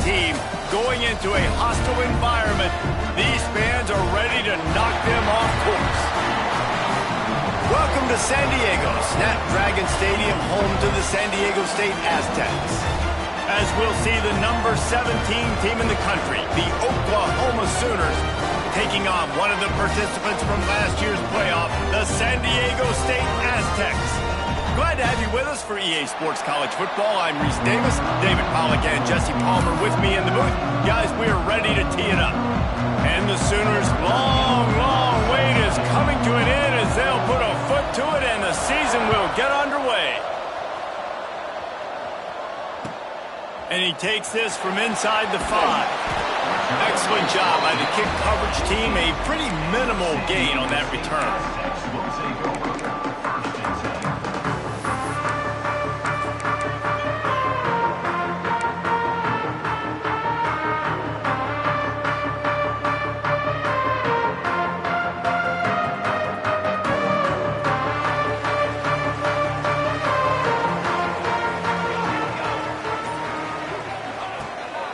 team going into a hostile environment. These fans are ready to knock them off course. Welcome to San Diego, Snapdragon Stadium, home to the San Diego State Aztecs. As we'll see the number 17 team in the country, the Oklahoma Sooners, taking on one of the participants from last year's playoff, the San Diego State Aztecs. Glad to have you with us for EA Sports College Football. I'm Reese Davis, David Pollack and Jesse Palmer with me in the booth. Guys, we are ready to tee it up. And the Sooners' long wait is coming to an end as they'll put a foot to it and the season will get underway. And he takes this from inside the 5. Excellent job by the kick coverage team. A pretty minimal gain on that return.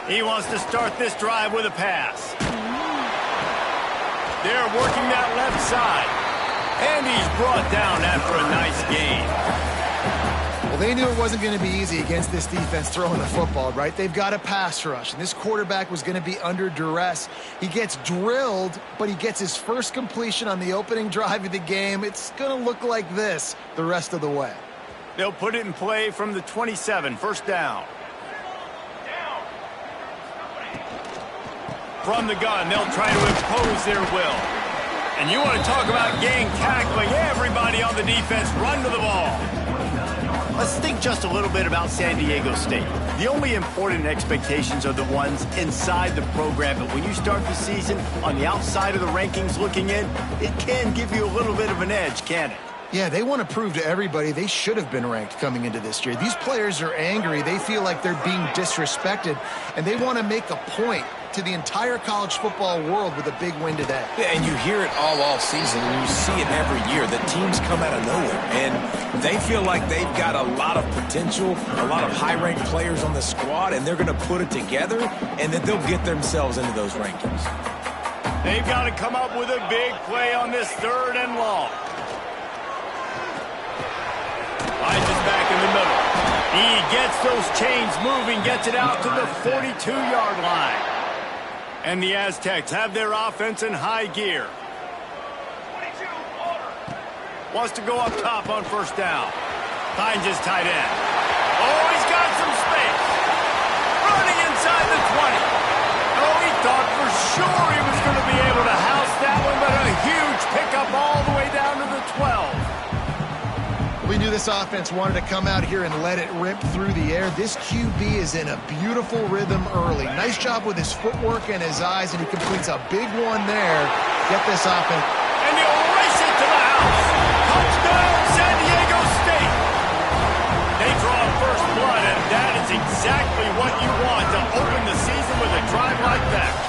He wants to start this drive with a pass. They're working that left side. And he's brought down after a nice gain. Well, they knew it wasn't going to be easy against this defense throwing the football, right? They've got a pass rush, and this quarterback was going to be under duress. He gets drilled, but he gets his first completion on the opening drive of the game. It's going to look like this the rest of the way. They'll put it in play from the 27, first down. From the gun, they'll try to impose their will. And you want to talk about gang tackling. Everybody on the defense run to the ball. Let's think just a little bit about San Diego State. The only important expectations are the ones inside the program. But when you start the season on the outside of the rankings looking in, it can give you a little bit of an edge, can it? Yeah, they want to prove to everybody they should have been ranked coming into this year. These players are angry. They feel like they're being disrespected, and they want to make a point to the entire college football world with a big win today. Yeah, and you hear it all season, and you see it every year. The teams come out of nowhere, and they feel like they've got a lot of potential, a lot of high-ranked players on the squad, and they're going to put it together, and that they'll get themselves into those rankings. They've got to come up with a big play on this 3rd and long. Elijah's back in the middle. He gets those chains moving, gets it out to the 42-yard line. And the Aztecs have their offense in high gear. Wants to go up top on first down. Finds his tight end. Oh, he's got some space. Running inside the 20. Oh, he thought for sure he was going to be able to house that one, but a huge pickup all the way down to the 12. We knew this offense wanted to come out here and let it rip through the air. This QB is in a beautiful rhythm early. Nice job with his footwork and his eyes, and he completes a big one there. Get this offense. And he'll race it to the house. Touchdown, San Diego State. They draw first blood, and that is exactly what you want to open the season with a drive like that.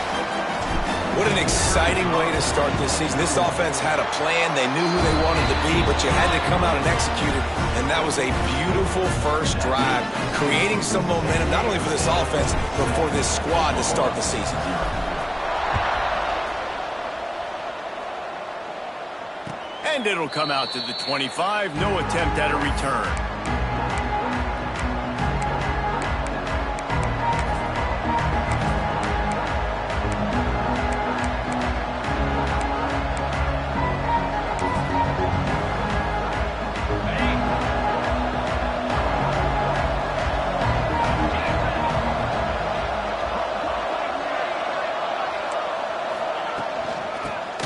What an exciting way to start this season. This offense had a plan. They knew who they wanted to be, but you had to come out and execute it. And that was a beautiful first drive, creating some momentum, not only for this offense, but for this squad to start the season. And it'll come out to the 25. No attempt at a return.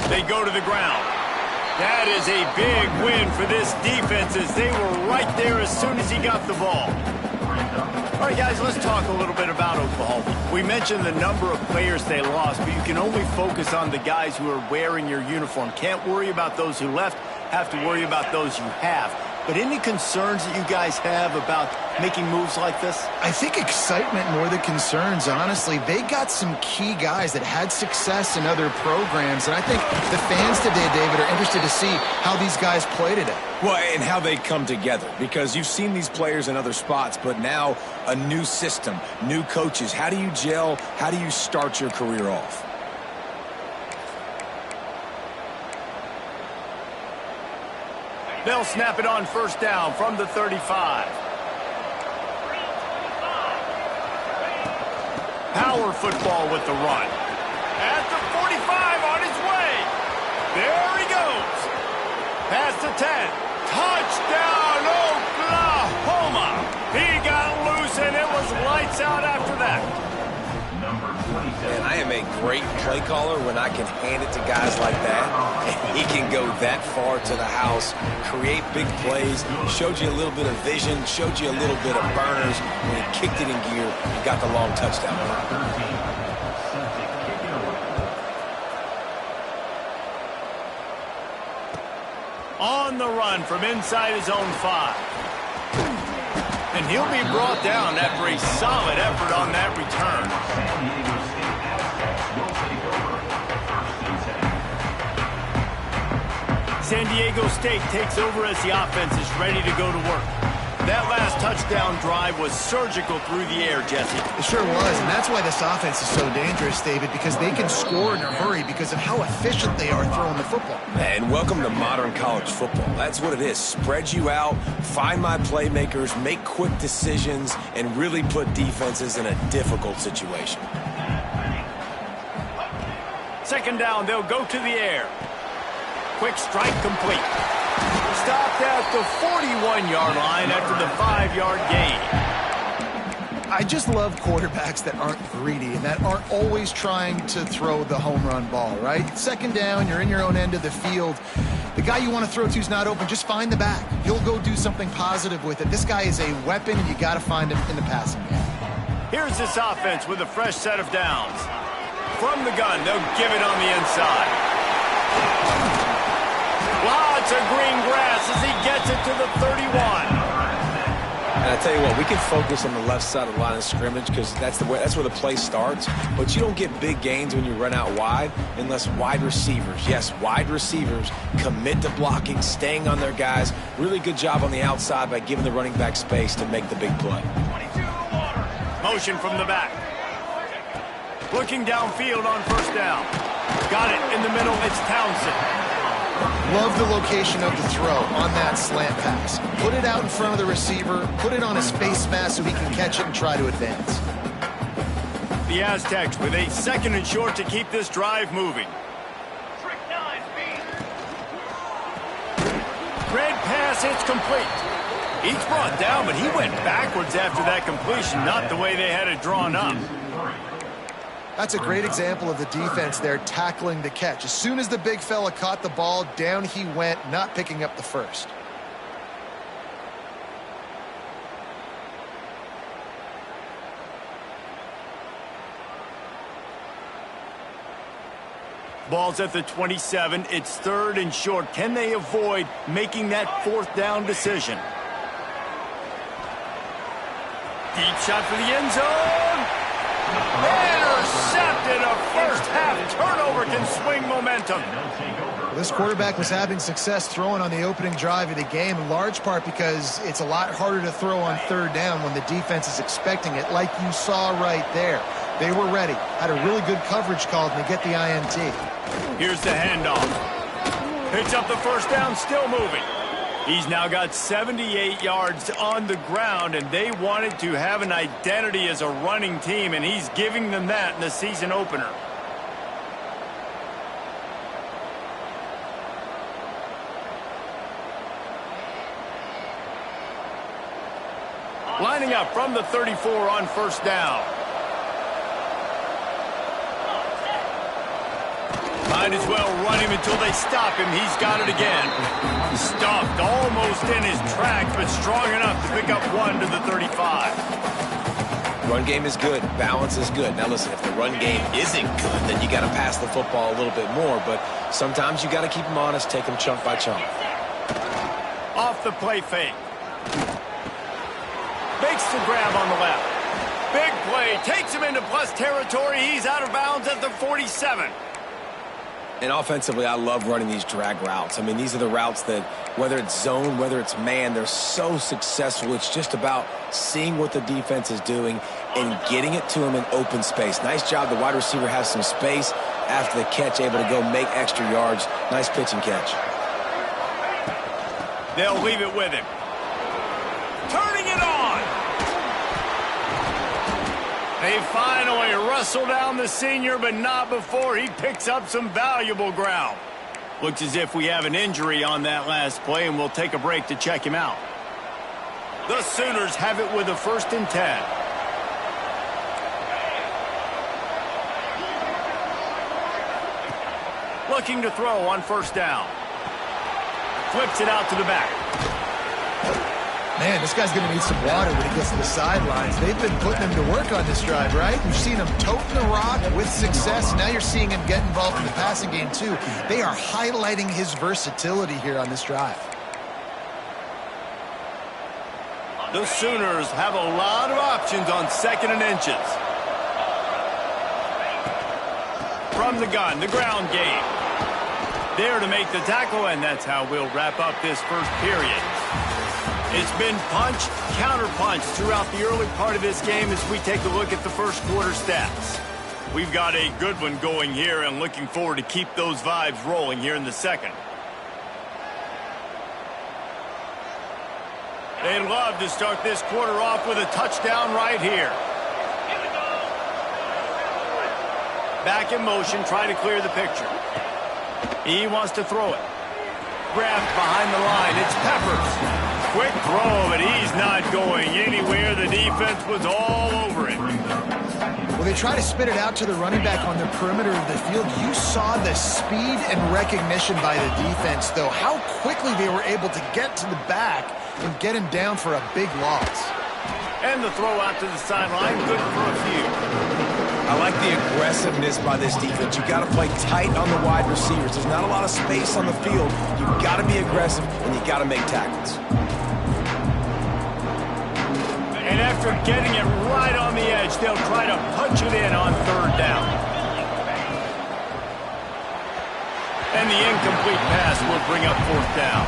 They go to the ground. That is a big win for this defense as they were right there as soon as he got the ball. All right, guys, let's talk a little bit about Oklahoma. We mentioned the number of players they lost, but you can only focus on the guys who are wearing your uniform. Can't worry about those who left, have to worry about those you have. But any concerns that you guys have about making moves like this? I think excitement more than concerns, honestly. They got some key guys that had success in other programs, and I think the fans today, David, are interested to see how these guys play today. Well, and how they come together, because you've seen these players in other spots, but now a new system, new coaches. How do you gel? How do you start your career off? They'll snap it on first down from the 35. Power football with the run. At the 45 on his way. There he goes. Past the 10. Touchdown, Oklahoma. He got loose, and it was lights out after that. And I am a great play caller when I can hand it to guys like that. And he can go that far to the house, create big plays, showed you a little bit of vision, showed you a little bit of burners. When he kicked it in gear and got the long touchdown. On the run from inside his own 5. And he'll be brought down after a solid effort on that return. San Diego State takes over as the offense is ready to go to work. That last touchdown drive was surgical through the air, Jesse. It sure was, and that's why this offense is so dangerous, David, because they can score in a hurry because of how efficient they are throwing the football. And welcome to modern college football. That's what it is. Spread you out, find my playmakers, make quick decisions, and really put defenses in a difficult situation. Second down, they'll go to the air. Quick strike complete. Stopped at the 41-yard line after the 5-yard gain. I just love quarterbacks that aren't greedy and that aren't always trying to throw the home run ball, right? Second down, you're in your own end of the field. The guy you want to throw to is not open. Just find the back. He'll go do something positive with it. This guy is a weapon, and you got to find him in the passing game. Here's this offense with a fresh set of downs. From the gun, they'll give it on the inside. Lots of green grass as he gets it to the 31. And I tell you what, we can focus on the left side of the line of scrimmage because that's where the play starts. But you don't get big gains when you run out wide unless wide receivers, yes, wide receivers, commit to blocking, staying on their guys. Really good job on the outside by giving the running back space to make the big play. Motion from the back. Looking downfield on first down. Got it in the middle. It's Townsend. Love the location of the throw on that slant pass. Put it out in front of the receiver, put it on his face mask so he can catch it and try to advance. The Aztecs with a second and short to keep this drive moving. Red pass, it's complete. He's brought down, but he went backwards after that completion, not the way they had it drawn up. That's a great example of the defense there tackling the catch. As soon as the big fella caught the ball, down he went, not picking up the first. Ball's at the 27. It's third and short. Can they avoid making that fourth down decision? Deep shot for the end zone. Intercepted. A first half turnover can swing momentum. This quarterback was having success throwing on the opening drive of the game, in large part because it's a lot harder to throw on third down when the defense is expecting it, like you saw right there. They were ready, had a really good coverage call, and they get the INT. Here's the handoff. Picks up the first down, still moving. He's now got 78 yards on the ground, and they wanted to have an identity as a running team, and he's giving them that in the season opener. Lining up from the 34 on first down. Might as well run him until they stop him. He's got it again. Stuffed almost in his tracks, but strong enough to pick up one to the 35. Run game is good. Balance is good. Now listen, if the run game isn't good, then you got to pass the football a little bit more. But sometimes you got to keep them honest, take them chunk by chunk. Off the play fake. Makes the grab on the left. Big play. Takes him into plus territory. He's out of bounds at the 47. And offensively, I love running these drag routes. I mean, these are the routes that, whether it's zone, whether it's man, they're so successful. It's just about seeing what the defense is doing and getting it to him in open space. Nice job. The wide receiver has some space after the catch, able to go make extra yards. Nice pitch and catch. They'll leave it with him. Turning it on. They finally wrestle down the senior, but not before he picks up some valuable ground. Looks as if we have an injury on that last play, and we'll take a break to check him out. The Sooners have it with a 1st and 10. Looking to throw on 1st down. Flips it out to the back. Man, this guy's going to need some water when he gets to the sidelines. They've been putting him to work on this drive, right? You've seen him toting the rock with success. Now you're seeing him get involved in the passing game, too. They are highlighting his versatility here on this drive. The Sooners have a lot of options on 2nd and inches. From the gun, the ground game. There to make the tackle, and that's how we'll wrap up this first period. It's been punch, counter-punch throughout the early part of this game as we take a look at the first quarter stats. We've got a good one going here and looking forward to keep those vibes rolling here in the second. They'd love to start this quarter off with a touchdown right here. Back in motion, try to clear the picture. He wants to throw it. Grabbed behind the line. It's Peppers. Quick throw, but he's not going anywhere. The defense was all over it. Well, they try to spit it out to the running back on the perimeter of the field. You saw the speed and recognition by the defense, though. How quickly they were able to get to the back and get him down for a big loss. And the throw out to the sideline, good for a few. I like the aggressiveness by this defense. You've got to play tight on the wide receivers. There's not a lot of space on the field. You've got to be aggressive, and you've got to make tackles. And after getting it right on the edge, they'll try to punch it in on 3rd down. And the incomplete pass will bring up 4th down.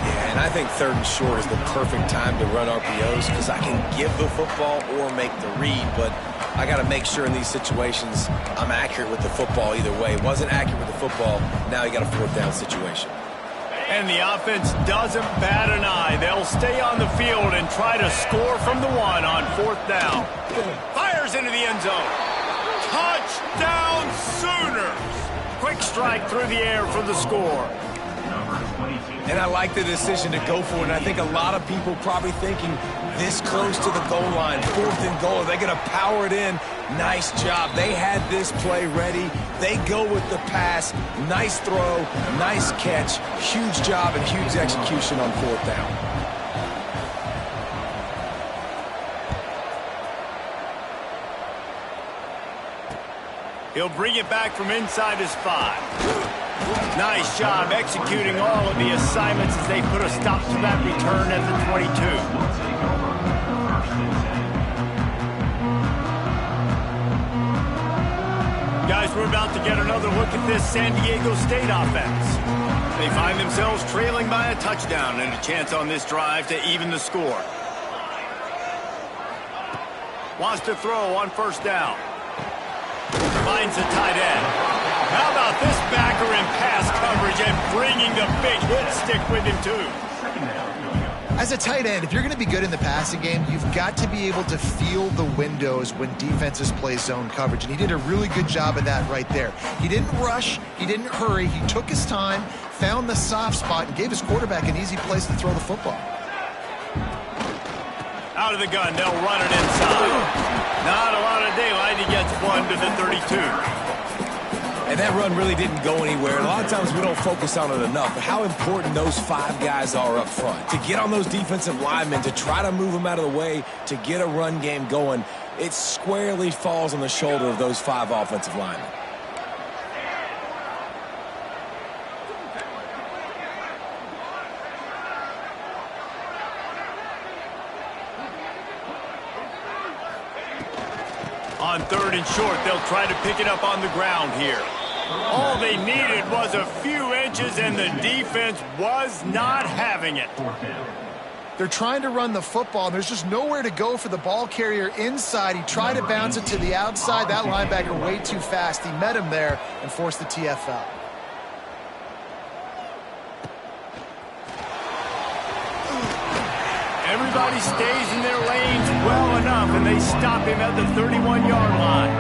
Yeah, and I think 3rd and short is the perfect time to run RPOs because I can give the football or make the read, but I got to make sure in these situations I'm accurate with the football either way. Wasn't accurate with the football, now you got a 4th down situation. And the offense doesn't bat an eye. They'll stay on the field and try to score from the 1 on 4th down. Fires into the end zone. Touchdown Sooners! Quick strike through the air for the score. And I like the decision to go for it. And I think a lot of people probably thinking this close to the goal line, 4th and goal, are they going to power it in? Nice job. They had this play ready. They go with the pass. Nice throw, nice catch. Huge job and huge execution on 4th down. He'll bring it back from inside his 5. Nice job executing all of the assignments as they put a stop to that return at the 22. Guys, we're about to get another look at this San Diego State offense. They find themselves trailing by a touchdown and a chance on this drive to even the score. Wants to throw on 1st down. Finds a tight end. How about this backer in pass coverage and bringing the big hit stick with him, too? As a tight end, if you're going to be good in the passing game, you've got to be able to feel the windows when defenses play zone coverage. And he did a really good job of that right there. He didn't rush. He didn't hurry. He took his time, found the soft spot, and gave his quarterback an easy place to throw the football. Out of the gun, they'll run it inside. Not a lot of daylight. He gets 1 to the 32. And that run really didn't go anywhere. A lot of times we don't focus on it enough, but how important those 5 guys are up front. To get on those defensive linemen, to try to move them out of the way, to get a run game going, it squarely falls on the shoulder of those 5 offensive linemen. On 3rd and short, they'll try to pick it up on the ground here. All they needed was a few inches, and the defense was not having it. They're trying to run the football, and there's just nowhere to go for the ball carrier inside. He tried to bounce it to the outside. That linebacker way too fast. He met him there and forced the TFL. Everybody stays in their lanes well enough, and they stop him at the 31-yard line.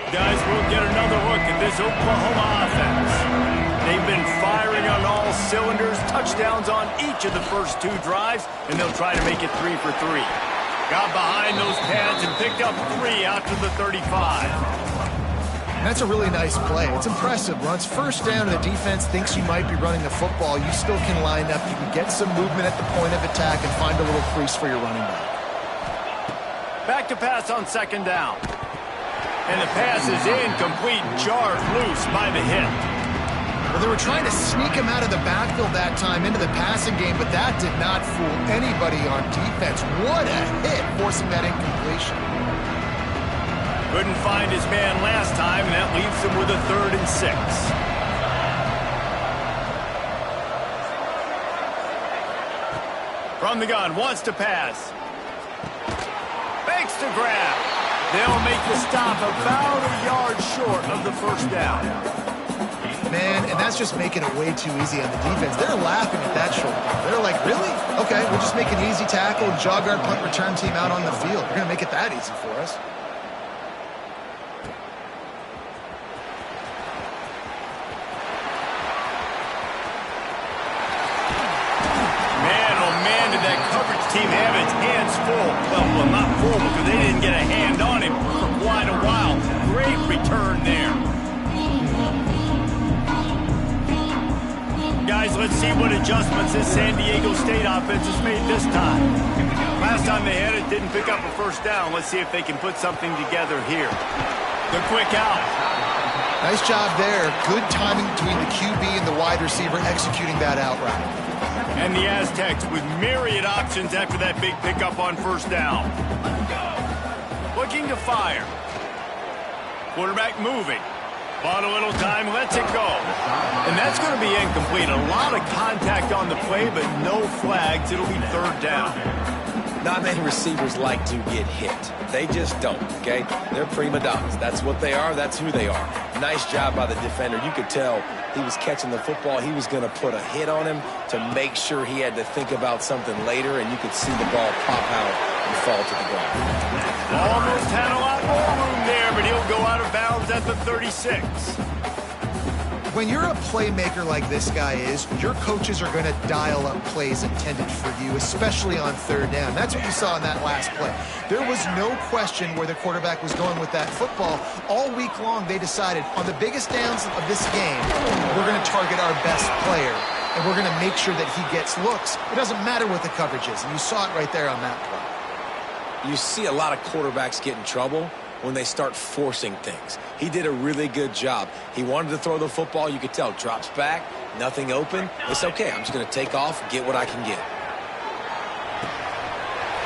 Guys, we'll get another look at this Oklahoma offense. They've been firing on all cylinders, touchdowns on each of the first 2 drives, and they'll try to make it 3 for 3. Got behind those pads and picked up 3 out to the 35. That's a really nice play. It's impressive. Once first down and the defense thinks you might be running the football, you still can line up. You can get some movement at the point of attack and find a little crease for your running back. Back to pass on 2nd down. And the pass is incomplete, jarred loose by the hit. Well, they were trying to sneak him out of the backfield that time into the passing game, but that did not fool anybody on defense. What a hit, forcing that incompletion. Couldn't find his man last time, and that leaves him with a 3rd and 6. From the gun, wants to pass. Fakes to grab. They'll make the stop about a yard short of the 1st down. Man, and that's just making it way too easy on the defense. They're laughing at that short. They're like, really? Okay, we'll just make an easy tackle and jog our punt return team out on the field. We're going to make it that easy for us. Team have its hands full. Well, not full because they didn't get a hand on him for quite a while. Great return there. Guys, let's see what adjustments this San Diego State offense has made this time. Last time they had it, didn't pick up a 1st down. Let's see if they can put something together here. The quick out. Nice job there. Good timing between the QB and the wide receiver executing that out route. And the Aztecs with myriad options after that big pickup on 1st down. Looking to fire. Quarterback moving. Bought a little time, lets it go. And that's going to be incomplete. A lot of contact on the play, but no flags. It'll be 3rd down. Not many receivers like to get hit. They just don't, okay? They're prima donnas. That's what they are. That's who they are. Nice job by the defender. You could tell he was catching the football. He was going to put a hit on him to make sure he had to think about something later, and you could see the ball pop out and fall to the ground. Almost had a lot more room there, but he'll go out of bounds at the 36. When you're a playmaker like this guy is, your coaches are going to dial up plays intended for you, especially on 3rd down. That's what you saw in that last play. There was no question where the quarterback was going with that football. All week long, they decided on the biggest downs of this game, we're going to target our best player, and we're going to make sure that he gets looks. It doesn't matter what the coverage is, and you saw it right there on that play. You see a lot of quarterbacks get in trouble when they start forcing things. He did a really good job. He wanted to throw the football. You could tell. Drops back, nothing open. It's okay. I'm just going to take off, get what I can get.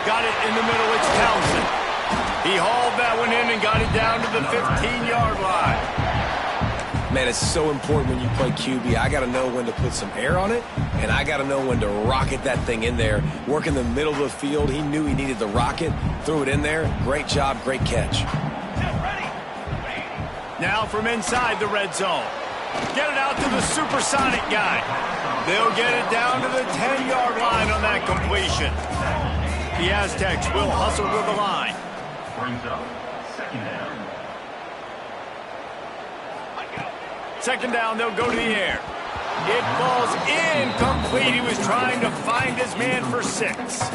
Got it in the middle. It's Townsend. He hauled that one in and got it down to the 15-yard line. Man, it's so important when you play QB. I got to know when to put some air on it, and I got to know when to rocket that thing in there. Work in the middle of the field. He knew he needed the rocket. Threw it in there. Great job. Great catch. Now from inside the red zone. Get it out to the supersonic guy. They'll get it down to the 10-yard line on that completion. The Aztecs will hustle to the line. Brings up 2nd down. 2nd down, they'll go to the air. It falls incomplete. He was trying to find his man for 6.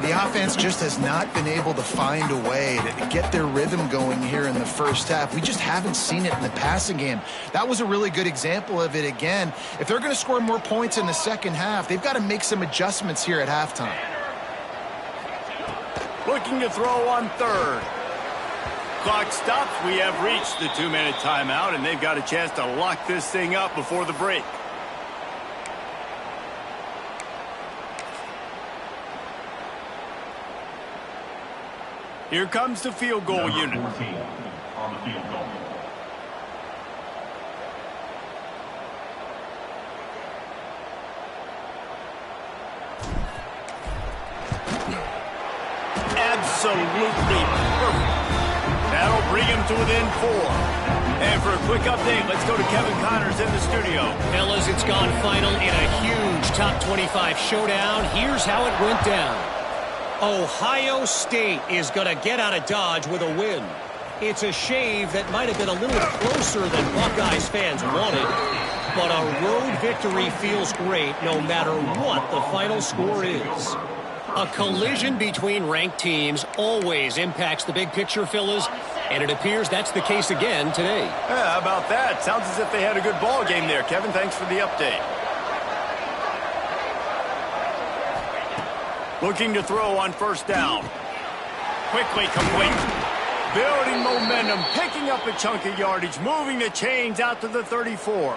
The offense just has not been able to find a way to get their rhythm going here in the 1st half. We just haven't seen it in the passing game. That was a really good example of it again. If they're going to score more points in the 2nd half, they've got to make some adjustments here at halftime. Looking to throw on 3rd. Clock stops. We have reached the 2-minute timeout, and they've got a chance to lock this thing up before the break. Here comes the field goal unit. 14 on the field goal. Absolutely perfect. That'll bring him to within 4. And for a quick update, let's go to Kevin Connors in the studio. Fellas, it's gone final in a huge top 25 showdown. Here's how it went down. Ohio State is going to get out of Dodge with a win. It's a shave that might have been a little closer than Buckeyes fans wanted, but a road victory feels great no matter what the final score is. A collision between ranked teams always impacts the big picture, fellas, and it appears that's the case again today. Yeah, how about that? Sounds as if they had a good ball game there. Kevin, thanks for the update. Looking to throw on first down. Quickly complete. Building momentum, picking up a chunk of yardage, moving the chains out to the 34.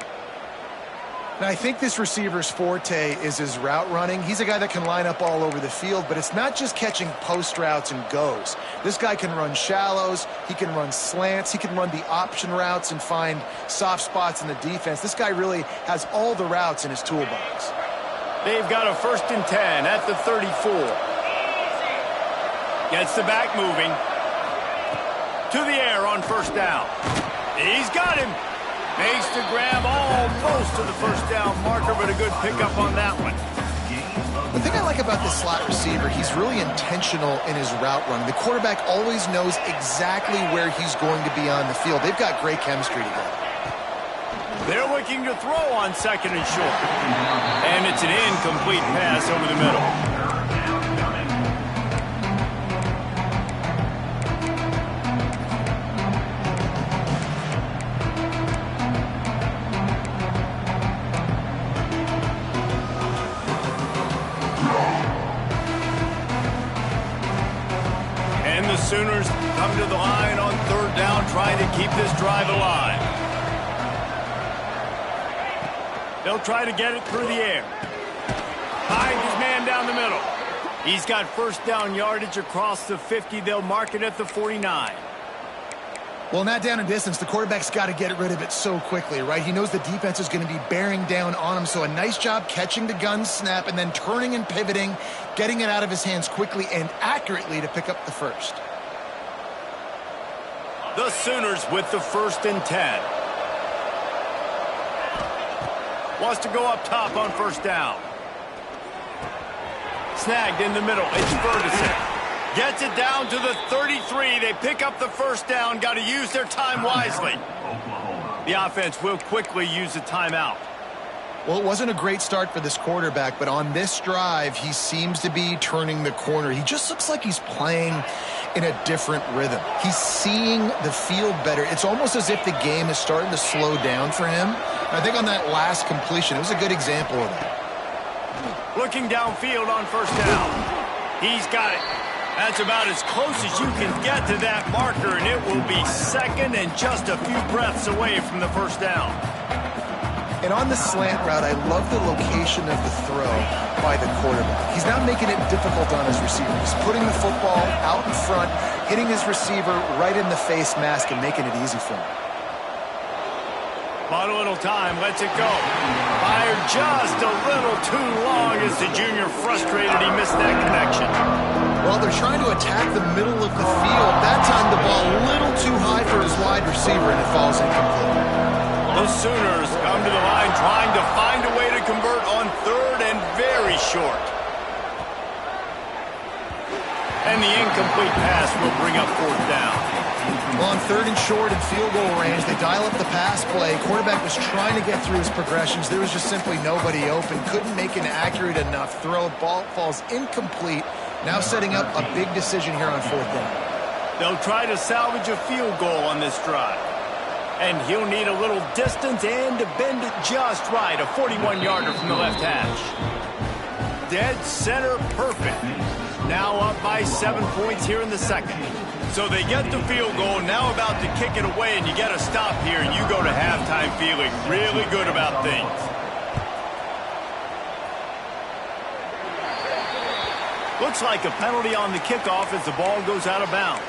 Now, I think this receiver's forte is his route running. He's a guy that can line up all over the field, but it's not just catching post routes and goes. This guy can run shallows, he can run slants, he can run the option routes and find soft spots in the defense. This guy really has all the routes in his toolbox. They've got a 1st and 10 at the 34. Gets the back moving. To the air on first down. He's got him. Makes the grab almost to the first down marker, but a good pickup on that one. The thing I like about this slot receiver, he's really intentional in his route running. The quarterback always knows exactly where he's going to be on the field. They've got great chemistry together. They're looking to throw on 2nd and short. And it's an incomplete pass over the middle. And the Sooners come to the line on 3rd down, trying to keep this drive alive. They'll try to get it through the air. Find his man down the middle. He's got first down yardage across the 50. They'll mark it at the 49. Well, in that down and distance, the quarterback's got to get rid of it so quickly, right? He knows the defense is going to be bearing down on him, so a nice job catching the gun snap and then turning and pivoting, getting it out of his hands quickly and accurately to pick up the first. The Sooners with the 1st and 10. Wants to go up top on first down. Snagged in the middle. It's Ferguson. Gets it down to the 33. They pick up the first down. Got to use their time wisely. The offense will quickly use the timeout. Well, it wasn't a great start for this quarterback, but on this drive, he seems to be turning the corner. He just looks like he's playing in a different rhythm. He's seeing the field better. It's almost as if the game is starting to slow down for him. I think on that last completion, it was a good example of that. Looking downfield on first down. He's got it. That's about as close as you can get to that marker, and it will be 2nd and just a few breaths away from the first down. And on the slant route, I love the location of the throw by the quarterback. He's not making it difficult on his receiver. He's putting the football out in front, hitting his receiver right in the face mask and making it easy for him. Bought a little time, lets it go. Fired just a little too long as the junior frustrated he missed that connection. Well, they're trying to attack the middle of the field. That time the ball a little too high for his wide receiver and it falls incomplete. The Sooners come to the line trying to find a way to convert on 3rd and very short. And the incomplete pass will bring up 4th down. Well, on 3rd and short and field goal range, they dial up the pass play. Quarterback was trying to get through his progressions. There was just simply nobody open. Couldn't make an accurate enough throw. Ball falls incomplete. Now setting up a big decision here on 4th down. They'll try to salvage a field goal on this drive. And he'll need a little distance and to bend it just right. A 41-yarder from the left hash. Dead center perfect. Now up by 7 points here in the 2nd. So they get the field goal, now about to kick it away, and you get a stop here, and you go to halftime feeling really good about things. Looks like a penalty on the kickoff as the ball goes out of bounds.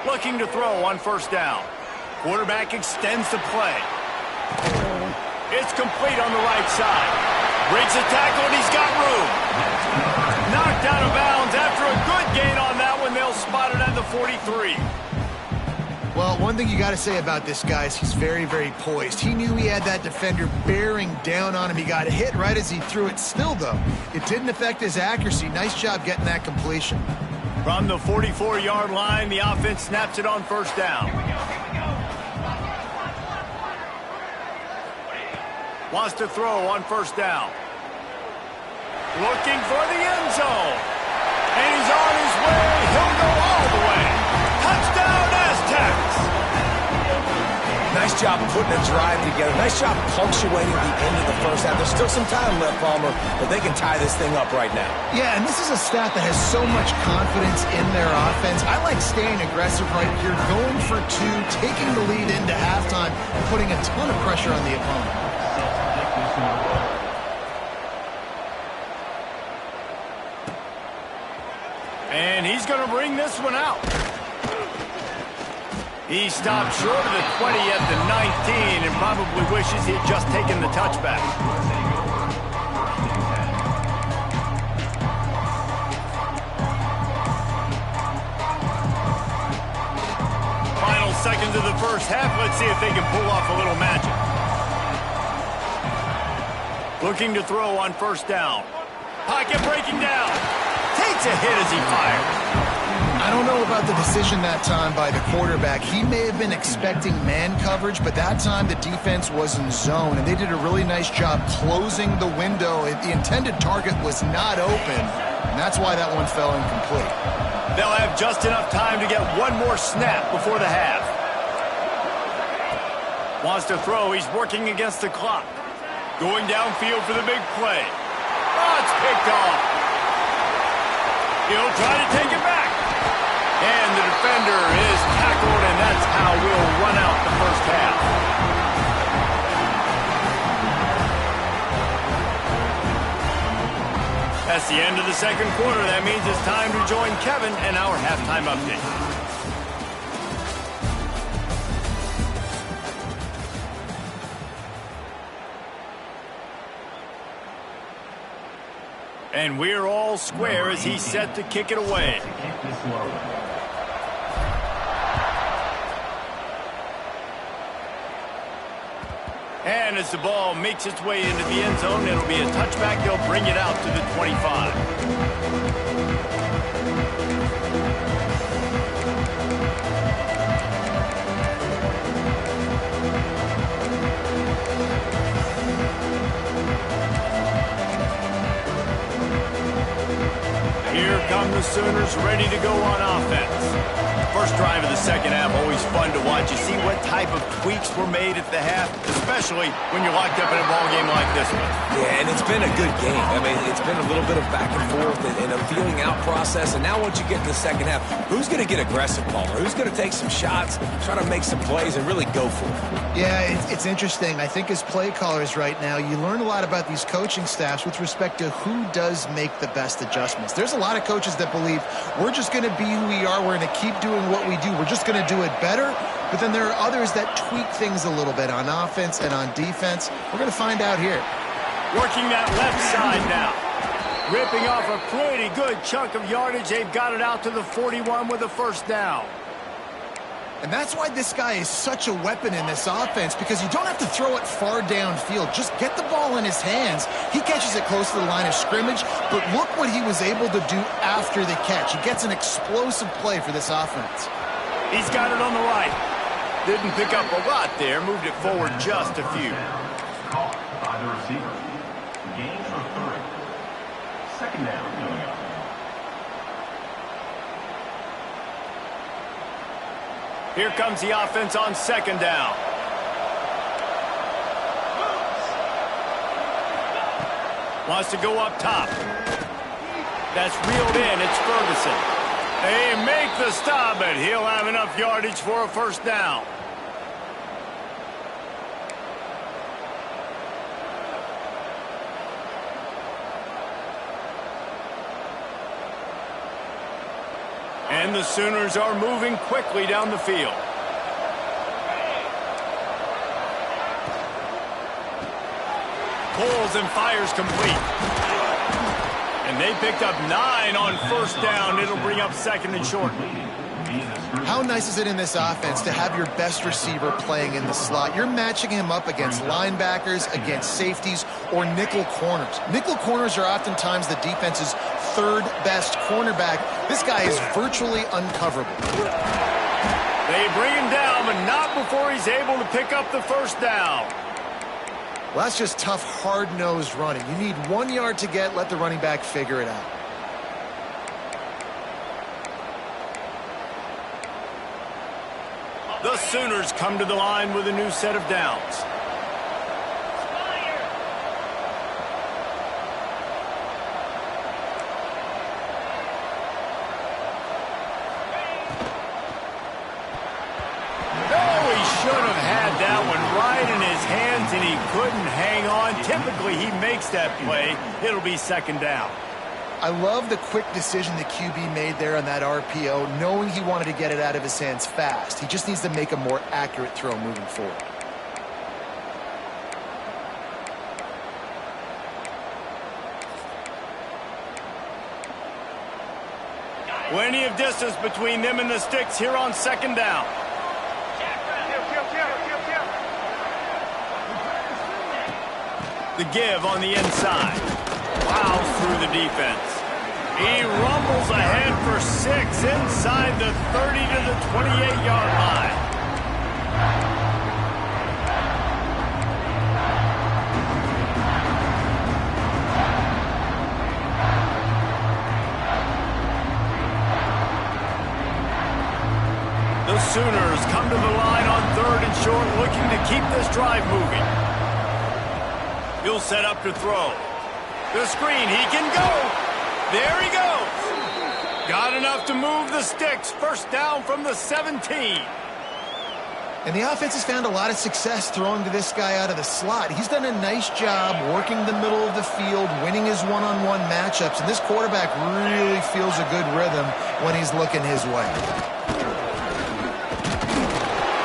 Looking to throw on first down. Quarterback extends the play. It's complete on the right side. Breaks a tackle, and he's got room. Knocked out of bounds after a good gain on that one. They'll spot it at the 43. Well, one thing you got to say about this guy is he's very, very poised. He knew he had that defender bearing down on him. He got hit right as he threw it. Still, though, it didn't affect his accuracy. Nice job getting that completion. From the 44-yard line, the offense snaps it on first down. Wants to throw on first down. Looking for the end zone. And he's on his way. He'll go all the way. Touchdown, Aztecs. Nice job putting a drive together. Nice job punctuating the end of the first half. There's still some time left, Palmer, but they can tie this thing up right now. Yeah, and this is a staff that has so much confidence in their offense. I like staying aggressive right here, going for two, taking the lead into halftime, and putting a ton of pressure on the opponent. And he's going to bring this one out. He stopped short of the 20 at the 19 and probably wishes he had just taken the touchback. Final seconds of the first half. Let's see if they can pull off a little magic. Looking to throw on first down. Pocket breaking down. Takes a hit as he fires. I don't know about the decision that time by the quarterback. He may have been expecting man coverage, but that time the defense was in zone, and they did a really nice job closing the window. The intended target was not open, and that's why that one fell incomplete. They'll have just enough time to get one more snap before the half. Wants to throw. He's working against the clock. Going downfield for the big play. Oh, it's picked off. He'll try to take it back. And the defender is tackled, and that's how we'll run out the first half. That's the end of the second quarter. That means it's time to join Kevin and our halftime update. And we're all square as he's set to kick it away. And as the ball makes its way into the end zone, it'll be a touchback. They'll bring it out to the 25. Here come the Sooners ready to go on offense. First drive of the second half, always fun to watch. You see what type of tweaks were made at the half, especially when you're locked up in a ball game like this one. Yeah, and it's been a good game. I mean, it's been a little bit of back and forth and a feeling out process. And now once you get to the second half, who's going to get aggressive, Palmer? Who's going to take some shots, try to make some plays, and really go for it? Yeah, it's interesting. I think as play callers right now, you learn a lot about these coaching staffs with respect to who does make the best adjustments. There's a lot of coaches that believe we're just going to be who we are. We're going to keep doing what we do. We're just going to do it better. But then there are others that tweak things a little bit on offense and on defense. We're going to find out here. Working that left side now. Ripping off a pretty good chunk of yardage. They've got it out to the 41 with a first down. And that's why this guy is such a weapon in this offense, because you don't have to throw it far downfield. Just get the ball in his hands. He catches it close to the line of scrimmage, but look what he was able to do after the catch. He gets an explosive play for this offense. He's got it on the right. Didn't pick up a lot there. Moved it forward just a few. Caught by the receiver. Gain for 3. Second down coming up. Here comes the offense on second down. Wants to go up top. That's reeled in. It's Ferguson. They make the stop, but he'll have enough yardage for a first down. And the Sooners are moving quickly down the field. Pulls and fires complete. And they picked up 9 on first down. It'll bring up second and short. How nice is it in this offense to have your best receiver playing in the slot? You're matching him up against linebackers, against safeties, or nickel corners. Nickel corners are oftentimes the defense's third best cornerback. This guy is virtually uncoverable. They bring him down, but not before he's able to pick up the first down. Well, that's just tough, hard-nosed running. You need 1 yard to get, let the running back figure it out. The Sooners come to the line with a new set of downs. And he couldn't hang on. Typically, he makes that play. It'll be second down. I love the quick decision the QB made there on that RPO, knowing he wanted to get it out of his hands fast. He just needs to make a more accurate throw moving forward. Plenty of distance between them and the sticks here on second down. The give on the inside. Plows through the defense. He rumbles ahead for 6 inside the 30 to the 28-yard line. The Sooners come to the line on 3rd and short, looking to keep this drive moving. He'll set up to throw. The screen, he can go. There he goes. Got enough to move the sticks. First down from the 17. And the offense has found a lot of success throwing to this guy out of the slot. He's done a nice job working the middle of the field, winning his one-on-one matchups, and this quarterback really feels a good rhythm when he's looking his way.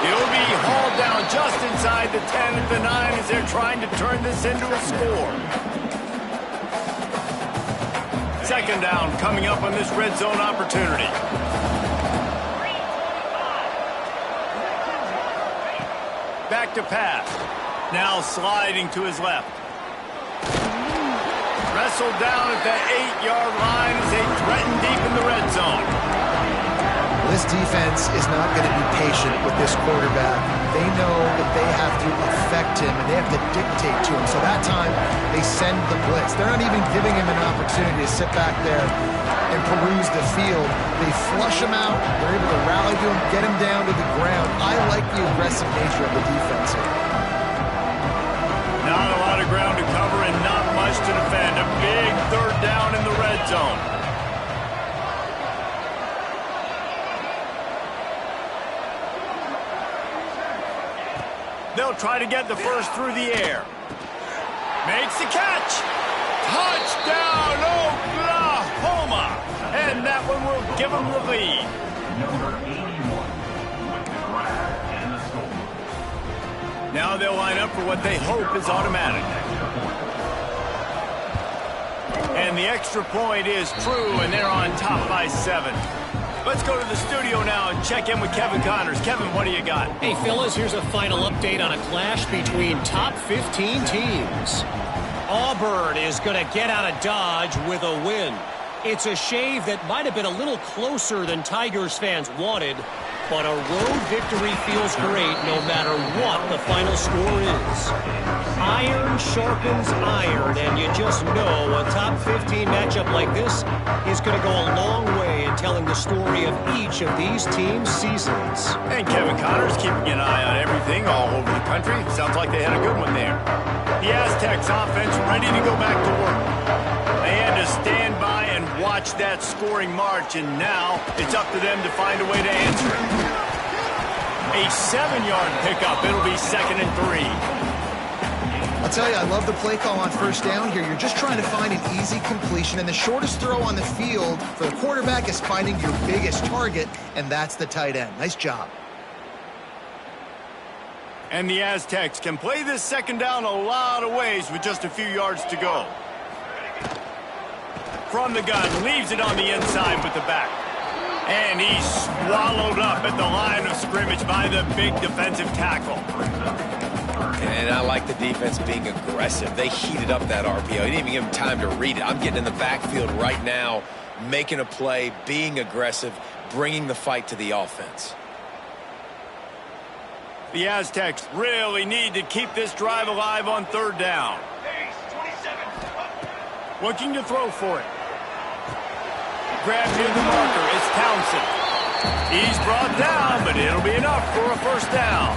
He'll be hauled down just inside the 10 at the 9 as they're trying to turn this into a score. Second down coming up on this red zone opportunity. Back to pass. Now sliding to his left. Wrestled down at the 8-yard line as they threaten deep in the red zone. This defense is not going to be patient with this quarterback. They know that they have to affect him and they have to dictate to him. So that time, they send the blitz. They're not even giving him an opportunity to sit back there and peruse the field. They flush him out. They're able to rally to him, get him down to the ground. I like the aggressive nature of the defense here. Not a lot of ground to cover and not much to defend. A big third down in the red zone. They'll try to get the first through the air. Makes the catch. Touchdown, Oklahoma. And that one will give them the lead. Number 81 with the grab and the score. Now they'll line up for what they hope is automatic. And the extra point is true, and they're on top by 7. Let's go to the studio now and check in with Kevin Connors. Kevin, what do you got? Hey, fellas, here's a final update on a clash between top 15 teams. Auburn is going to get out of Dodge with a win. It's a shave that might have been a little closer than Tigers fans wanted, but a road victory feels great no matter what the final score is. Iron sharpens iron, and you just know a top 15 matchup like this is going to go a long way in telling the story of each of these teams' seasons. And Kevin Connors keeping an eye on everything all over the country. Sounds like they had a good one there. The Aztecs offense ready to go back to work. They had to stand by and watch that scoring march, and now it's up to them to find a way to answer it. A 7-yard pickup. It'll be 2nd and 3. I'll tell you, I love the play call on first down here. You're just trying to find an easy completion, and the shortest throw on the field for the quarterback is finding your biggest target, and that's the tight end. Nice job. And the Aztecs can play this 2nd down a lot of ways with just a few yards to go. From the gun, leaves it on the inside with the back. And he's swallowed up at the line of scrimmage by the big defensive tackle. And I like the defense being aggressive. They heated up that RPO. He didn't even give him time to read it. I'm getting in the backfield right now, making a play, being aggressive, bringing the fight to the offense. The Aztecs really need to keep this drive alive on 3rd down. Looking to throw for it. Grabbed near the marker. It's Townsend. He's brought down, but it'll be enough for a 1st down.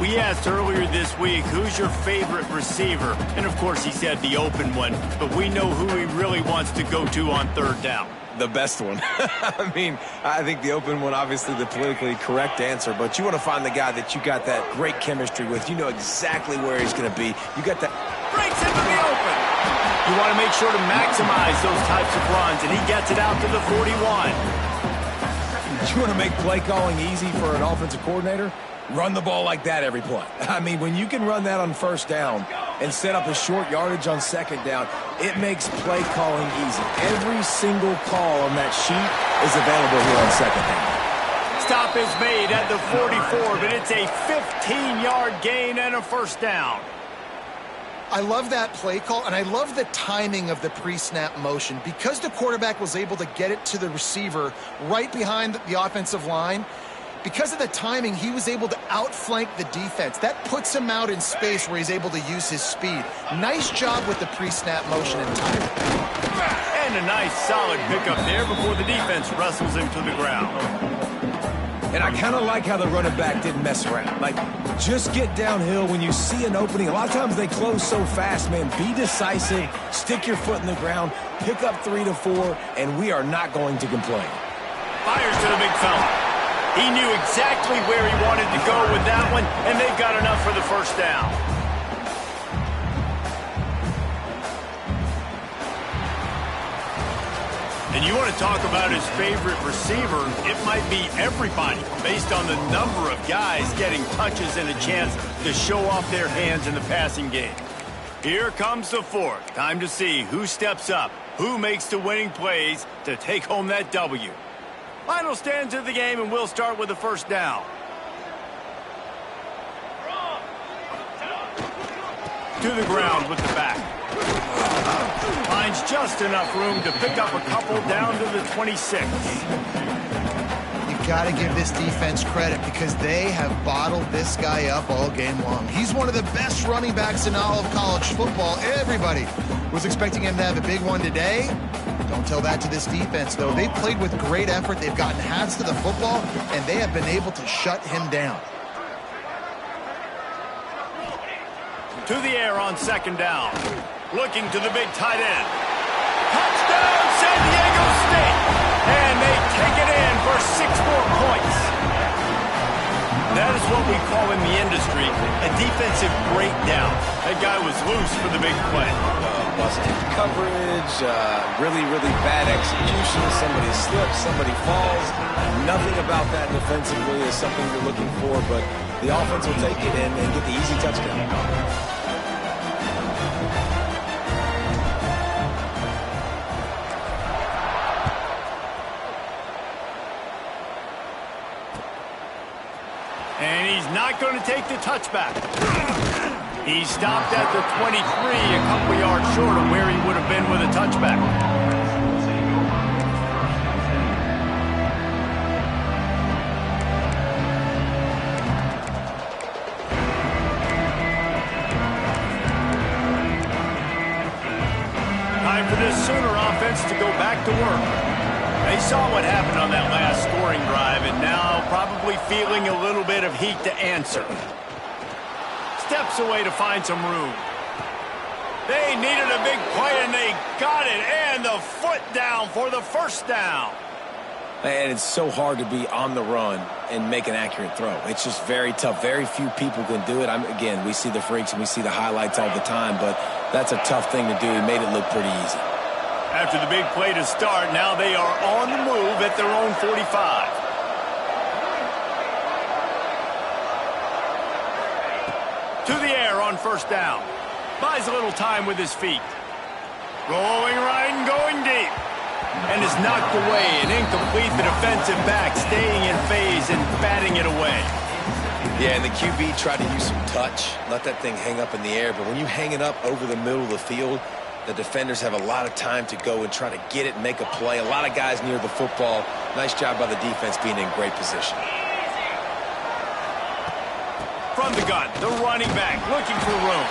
We asked earlier this week, who's your favorite receiver? And, of course, he said the open one, but we know who he really wants to go to on 3rd down. The best one. I mean, I think the open one, obviously the politically correct answer, but you want to find the guy that you got that great chemistry with. You know exactly where he's going to be. You got that. Breaks into the open. You want to make sure to maximize those types of runs, and he gets it out to the 41. You want to make play calling easy for an offensive coordinator? Run the ball like that every play. I mean, when you can run that on 1st down and set up a short yardage on 2nd down, it makes play calling easy. Every single call on that sheet is available here on 2nd down. Stop is made at the 44, but it's a 15-yard gain and a 1st down. I love that play call, and I love the timing of the pre-snap motion. Because the quarterback was able to get it to the receiver right behind the offensive line, because of the timing, he was able to outflank the defense. That puts him out in space where he's able to use his speed. Nice job with the pre-snap motion and timing. And a nice solid pickup there before the defense wrestles him to the ground. And I kind of like how the running back didn't mess around. Like, just get downhill when you see an opening. A lot of times they close so fast, man. Be decisive, stick your foot in the ground, pick up 3 to 4, and we are not going to complain. Fires to the big fella. He knew exactly where he wanted to go with that one, and they've got enough for the 1st down. And you want to talk about his favorite receiver, it might be everybody, based on the number of guys getting touches and a chance to show off their hands in the passing game. Here comes the 4th. Time to see who steps up, who makes the winning plays to take home that W. Final stands of the game, and we'll start with the 1st down. To the ground with the back. Finds just enough room to pick up a couple down to the 26. You've got to give this defense credit because they have bottled this guy up all game long. He's one of the best running backs in all of college football. Everybody was expecting him to have a big one today. Don't tell that to this defense, though. They've played with great effort. They've gotten hands to the football, and they have been able to shut him down. To the air on 2nd down. Looking to the big tight end. Touchdown, San Diego State! And they take it in for 6 more points. That is what we call in the industry a defensive breakdown. That guy was loose for the big play. Busted coverage, really, really bad execution. Somebody slips, somebody falls. Nothing about that defensively is something you're looking for, but the offense will take it in and get the easy touchdown. And he's not going to take the touchback. He stopped at the 23, a couple yards short of where he would have been with a touchback. Time for this Sooner offense to go back to work. They saw what happened on that last scoring drive, and now probably feeling a little bit of heat to answer. steps away to find some room. They needed a big play, and they got it. And the foot down for the first down. And it's so hard to be on the run and make an accurate throw. It's just very tough. Very few people can do it. Again, we see the freaks and we see the highlights all the time, but that's a tough thing to do. He made it look pretty easy. After the big play to start, now they are on the move at their own 45. To the air on first down. Buys a little time with his feet. Going right and going deep. And is knocked away and incomplete. The defensive back staying in phase and batting it away. Yeah, and the QB tried to use some touch, let that thing hang up in the air. But when you hang it up over the middle of the field, the defenders have a lot of time to go and try to get it and make a play. A lot of guys near the football. Nice job by the defense being in great position. From the gun, the running back looking for room.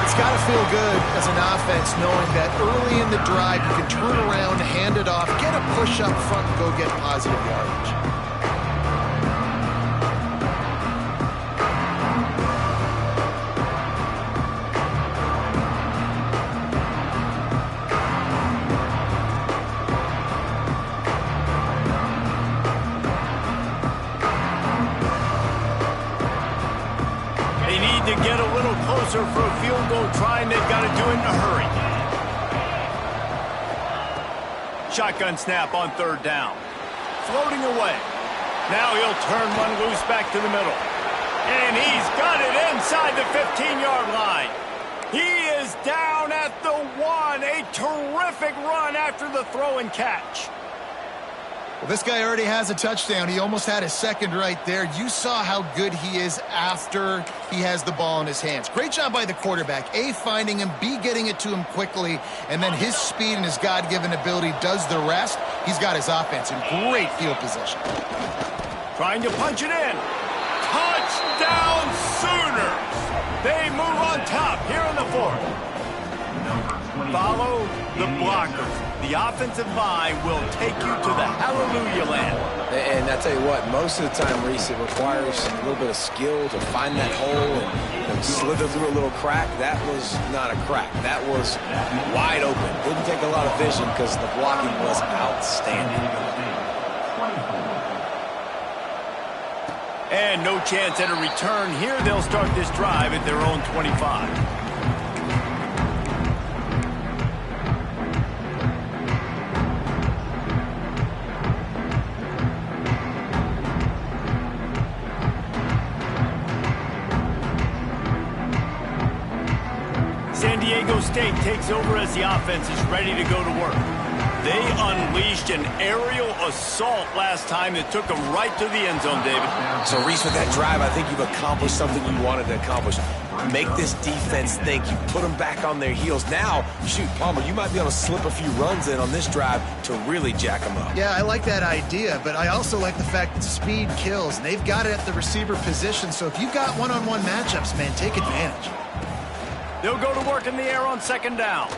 It's got to feel good as an offense knowing that early in the drive you can turn around, hand it off, get a push up front, and go get positive yardage. To get a little closer for a field goal trying, they've got to do it in a hurry. Shotgun snap on third down. Floating away. Now he'll turn one loose back to the middle. And he's got it inside the 15-yard line. He is down at the 1. A terrific run after the throw and catch. Well, this guy already has a touchdown. He almost had a second right there. You saw how good he is after he has the ball in his hands. Great job by the quarterback. A, finding him, B, getting it to him quickly, and then his speed and his God-given ability does the rest. He's got his offense in great field position. Trying to punch it in. Touchdown Sooners! They move on top here in the fourth. Follow the blockers. The offensive line will take you to the hallelujah land. And I tell you what, most of the time, Reese, it requires a little bit of skill to find that hole and slither through a little crack. That was not a crack. That was wide open. Didn't take a lot of vision because the blocking was outstanding. And no chance at a return here. They'll start this drive at their own 25. San Diego State takes over as the offense is ready to go to work. They unleashed an aerial assault last time that took them right to the end zone, David. So, Reese, with that drive, I think you've accomplished something you wanted to accomplish. Make this defense think. You put them back on their heels. Now, shoot, Palmer, you might be able to slip a few runs in on this drive to really jack them up. Yeah, I like that idea, but I also like the fact that speed kills, and they've got it at the receiver position. So if you've got one-on-one matchups, man, take advantage. They'll go to work in the air on second down.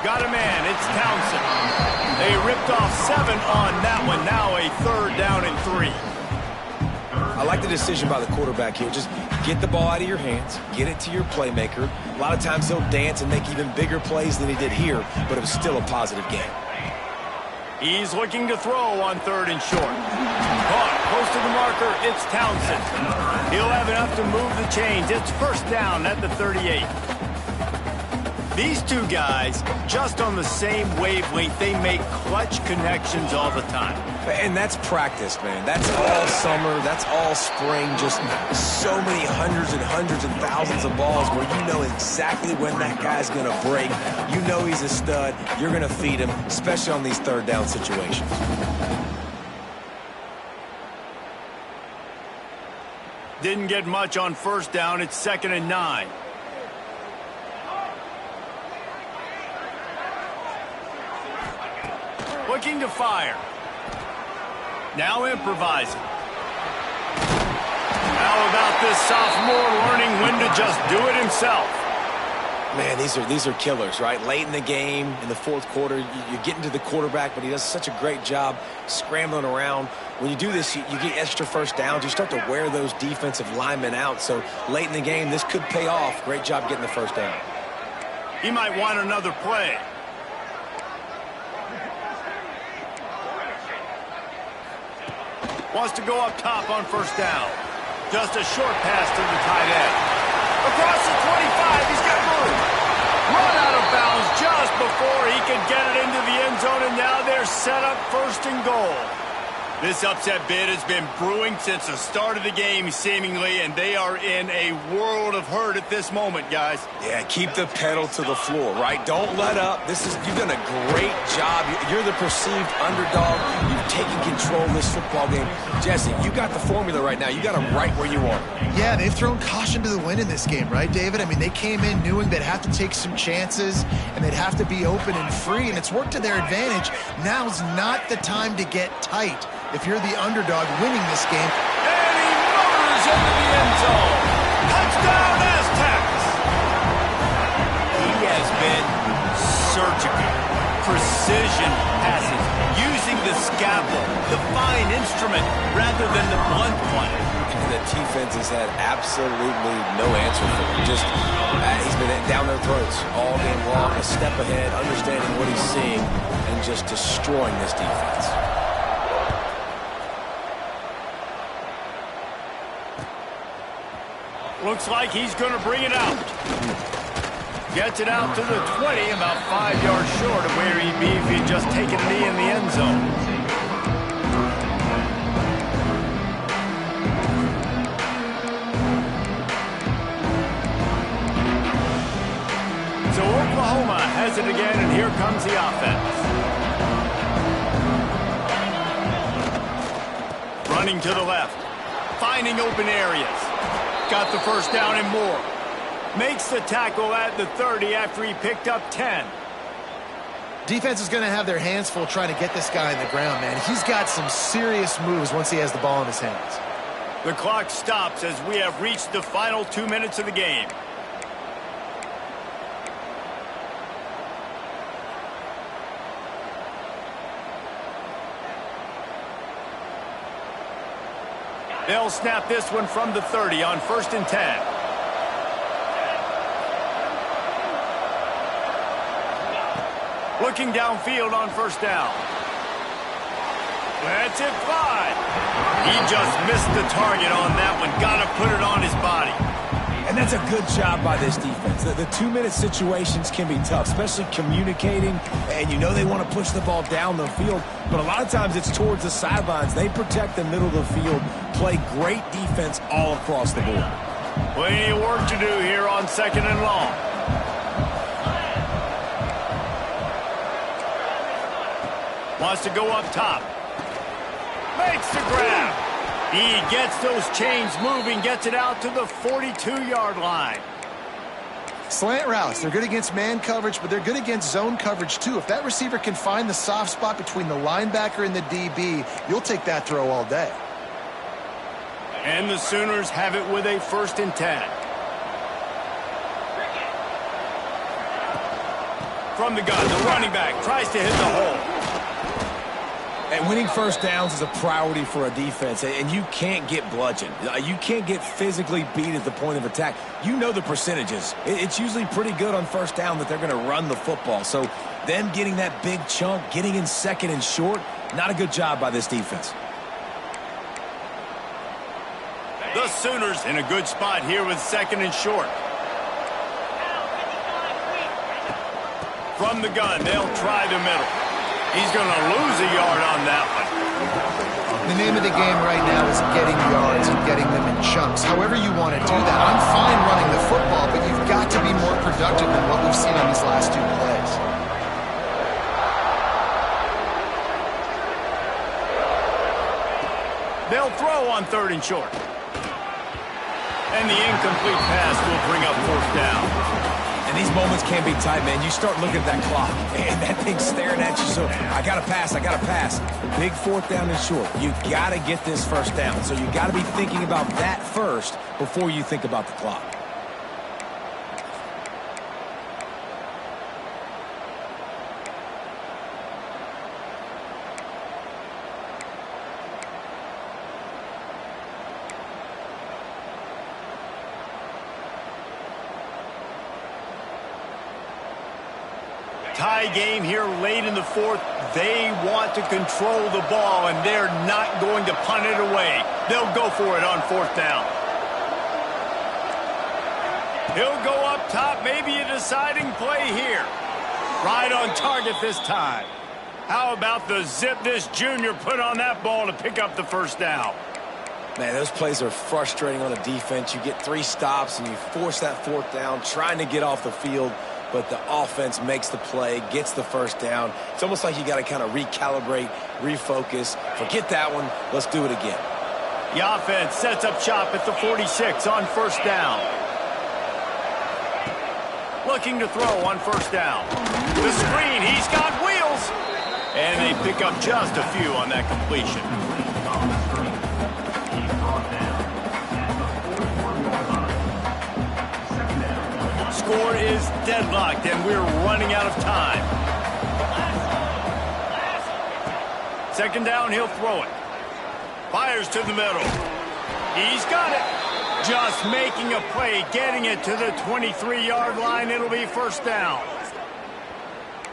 Got a man. It's Townsend. They ripped off 7 on that one. Now a third down and 3. I like the decision by the quarterback here. Just get the ball out of your hands. Get it to your playmaker. A lot of times he'll dance and make even bigger plays than he did here, but it was still a positive game. He's looking to throw on third and short. Caught close to the marker. It's Townsend. He'll have enough to move the chains. It's first down at the 38. These two guys, just on the same wavelength, they make clutch connections all the time. And that's practice, man. That's all summer. That's all spring. Just so many hundreds and thousands of balls where you know exactly when that guy's going to break. You know he's a stud. You're going to feed him, especially on these third down situations. Didn't get much on first down. It's 2nd and 9. Looking to fire. Now improvising. How about this sophomore learning when to just do it himself? Man, these are killers, right? Late in the game, in the fourth quarter, you're getting to the quarterback, but he does such a great job scrambling around. When you do this, you get extra first downs. You start to wear those defensive linemen out. So late in the game, this could pay off. Great job getting the first down. He might want another play. Wants to go up top on first down. Just a short pass to the tight end. Across the 25, he's got room. Run out of bounds just before he could get it into the end zone, and now they're set up first and goal. This upset bid has been brewing since the start of the game, seemingly, and they are in a world of hurt at this moment, guys. Yeah, keep the pedal to the floor, right? Don't let up. You've done a great job. You're the perceived underdog. You've taken control of this football game. Jesse, you got the formula right now. You got them right where you want. Yeah, they've thrown caution to the wind in this game, right, David? I mean, they came in knowing they'd have to take some chances and they'd have to be open and free, and it's worked to their advantage. Now's not the time to get tight if you're the underdog winning this game. And he motors into the end zone. Touchdown, Aztecs! He has been surgical. Precision passes, using the scalpel, the fine instrument, rather than the blunt one. The defense has had absolutely no answer for him. He's been down their throats all game long, a step ahead, understanding what he's seeing, and just destroying this defense. Looks like he's going to bring it out. Gets it out to the 20, about 5 yards short of where he'd be if he'd just taken a knee in the end zone. So Oklahoma has it again, and here comes the offense. Running to the left, finding open areas. Got the first down and more. Makes the tackle at the 30 after he picked up 10. Defense is going to have their hands full trying to get this guy on the ground, man. He's got some serious moves once he has the ball in his hands. The clock stops as we have reached the final 2 minutes of the game. They'll snap this one from the 30 on 1st and 10. Looking downfield on first down. That's it, 5. He just missed the target on that one. Got to put it on his body. And that's a good job by this defense. The 2-minute situations can be tough, especially communicating, and you know they want to push the ball down the field, but a lot of times it's towards the sidelines. They protect the middle of the field, play great defense all across the board. Plenty of work to do here on 2nd and long. Wants to go up top. Makes the grab. He gets those chains moving, gets it out to the 42-yard line. Slant routes, they're good against man coverage, but they're good against zone coverage too. If that receiver can find the soft spot between the linebacker and the DB, you'll take that throw all day. And the Sooners have it with a 1st and 10. From the gun, the running back tries to hit the hole. And winning first downs is a priority for a defense, and you can't get bludgeoned. You can't get physically beat at the point of attack. You know the percentages. It's usually pretty good on first down that they're going to run the football. So them getting that big chunk, getting in 2nd and short, not a good job by this defense. The Sooners in a good spot here with 2nd and short. From the gun, they'll try the middle. He's going to lose a yard on that one. The name of the game right now is getting yards and getting them in chunks. However you want to do that. I'm fine running the football, but you've got to be more productive than what we've seen on these last 2 plays. They'll throw on 3rd and short. And the incomplete pass will bring up 4th down. And these moments can be tight, man. You start looking at that clock, and that thing's staring at you. So I got to pass, I got to pass. Big 4th down and short. You got to get this first down. So you got to be thinking about that first before you think about the clock. tie game here late in the fourth. They want to control the ball, and they're not going to punt it away. They'll go for it on fourth down. He'll go up top, maybe a deciding play here. Right on target this time. How about the zip this junior put on that ball to pick up the first down? Man, those plays are frustrating on the defense. You get 3 stops and you force that fourth down, trying to get off the field, but the offense makes the play, gets the first down. It's almost like you got to kind of recalibrate, refocus. Forget that one. Let's do it again. The offense sets up shop at the 46 on first down. Looking to throw on first down. The screen, he's got wheels. And they pick up just a few on that completion. Score is deadlocked, and we're running out of time. Second down, he'll throw it. Fires to the middle. He's got it. Just making a play, getting it to the 23-yard line. It'll be first down.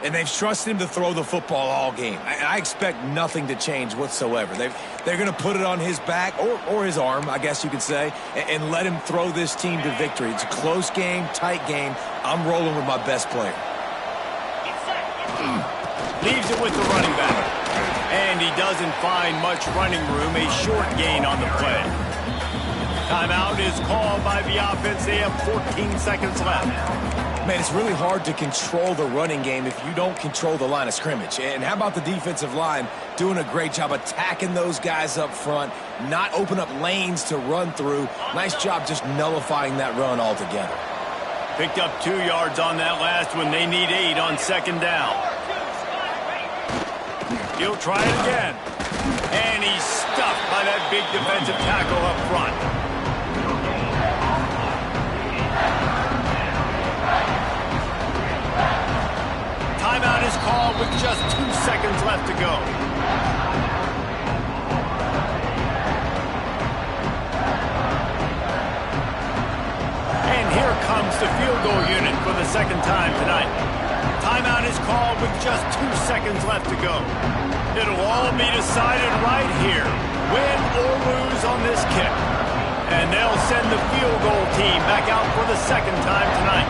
And they've trusted him to throw the football all game. I expect nothing to change whatsoever. They're going to put it on his back, or his arm, I guess you could say, and let him throw this team to victory. It's a close game, tight game. I'm rolling with my best player. Leaves it with the running back. And he doesn't find much running room. A short gain on the play. Timeout is called by the offense. They have 14 seconds left. Man, it's really hard to control the running game if you don't control the line of scrimmage. And how about the defensive line doing a great job attacking those guys up front, not open up lanes to run through. Nice job just nullifying that run altogether. Picked up 2 yards on that last one. They need 8 on second down. He'll try it again. And he's stuffed by that big defensive tackle up front. Timeout is called with just 2 seconds left to go. And here comes the field goal unit for the second time tonight. Timeout is called with just 2 seconds left to go. It'll all be decided right here, win or lose on this kick. And they'll send the field goal team back out for the second time tonight.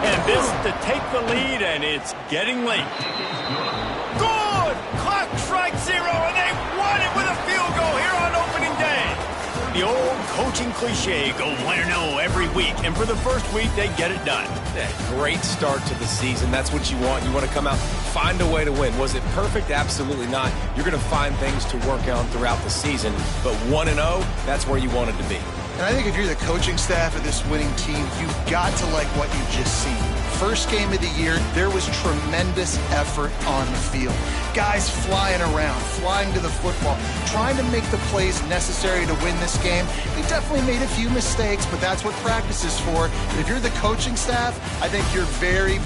And this to take the lead, and it's getting late. Good! Clock strikes 0, and they've won it with a field goal here on opening day. The old coaching cliche, go win or no every week. And for the first week, they get it done. Great start to the season. That's what you want. You want to come out, find a way to win. Was it perfect? Absolutely not. You're going to find things to work on throughout the season. But 1-0, that's where you wanted to be. And I think if you're the coaching staff of this winning team, you've got to like what you've just seen. First game of the year, there was tremendous effort on the field. Guys flying around, flying to the football, trying to make the plays necessary to win this game. They definitely made a few mistakes, but that's what practice is for. But if you're the coaching staff, I think you're very, very